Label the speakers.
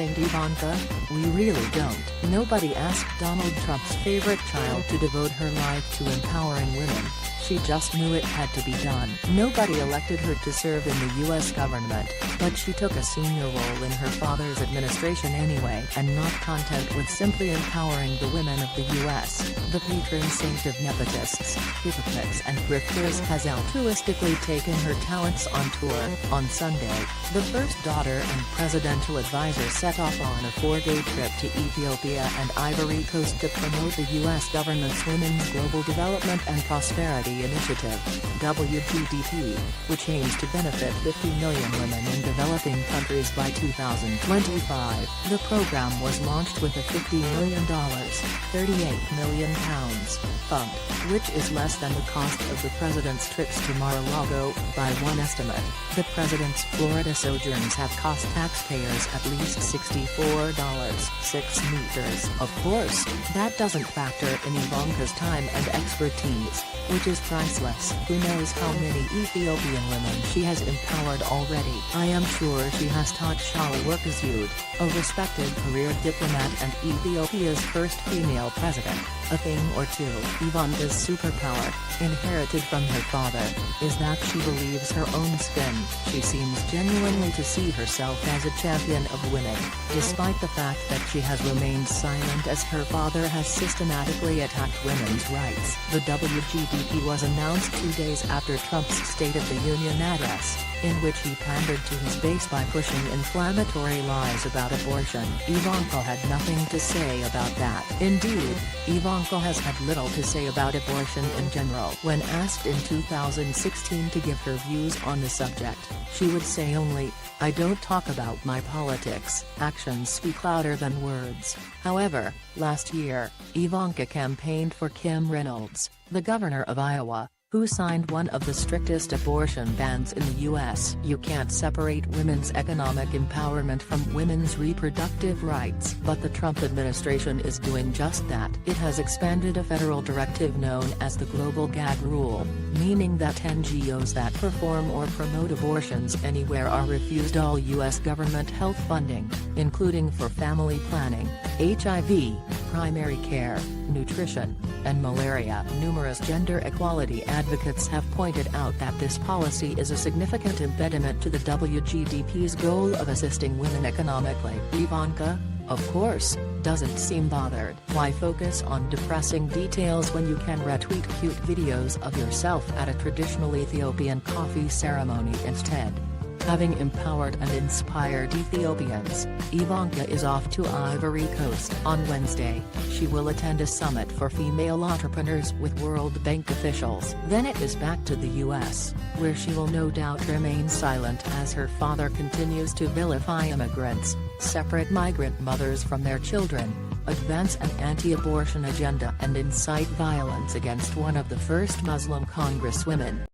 Speaker 1: Saint Ivanka? We really don't. Nobody asked Donald Trump's favorite child to devote her life to empowering women. She just knew it had to be done. Nobody elected her to serve in the U.S. government, but she took a senior role in her father's administration anyway, and not content with simply empowering the women of the U.S. The patron saint of nepotists, hypocrites and grifters has altruistically taken her talents on tour. On Sunday, the first daughter and presidential advisor set off on a 4-day trip to Ethiopia and Ivory Coast to promote the U.S. government's Women's Global Development and Prosperity Initiative, WGDP, which aims to benefit 50 million women in developing countries by 2025. The program was launched with a $50 million, £38 million, fund, which is less than the cost of the president's trips to Mar-a-Lago, by one estimate. The president's Florida sojourns have cost taxpayers at least $64.6 meters. Of course, that doesn't factor in Ivanka's time and expertise, which is priceless. Who knows how many Ethiopian women she has empowered already. I am sure she has taught Shawul Workazud, a respected career diplomat and Ethiopia's first female president, a thing or two. Ivanka's superpower, inherited from her father, is that she believes her own spin. She seems genuinely to see herself as a champion of women, despite the fact that she has remained silent as her father has systematically attacked women's rights. The WGDP was announced 2 days after Trump's State of the Union address, in which he pandered to his base by pushing inflammatory lies about abortion. Ivanka had nothing to say about that. Indeed, Ivanka has had little to say about abortion in general. When asked in 2016 to give her views on the subject, she would say only, "I don't talk about my politics. Actions speak louder than words." However, last year, Ivanka campaigned for Kim Reynolds, the governor of Iowa, who signed one of the strictest abortion bans in the U.S. You can't separate women's economic empowerment from women's reproductive rights. But the Trump administration is doing just that. It has expanded a federal directive known as the Global Gag Rule, meaning that NGOs that perform or promote abortions anywhere are refused all U.S. government health funding, including for family planning, HIV, primary care, nutrition, and malaria. Numerous gender equality advocates have pointed out that this policy is a significant impediment to the WGDP's goal of assisting women economically. Ivanka, of course, doesn't seem bothered. Why focus on depressing details when you can retweet cute videos of yourself at a traditional Ethiopian coffee ceremony instead? Having empowered and inspired Ethiopians, Ivanka is off to Ivory Coast. On Wednesday, she will attend a summit for female entrepreneurs with World Bank officials. Then it is back to the U.S., where she will no doubt remain silent as her father continues to vilify immigrants, separate migrant mothers from their children, advance an anti-abortion agenda and incite violence against one of the first Muslim congresswomen.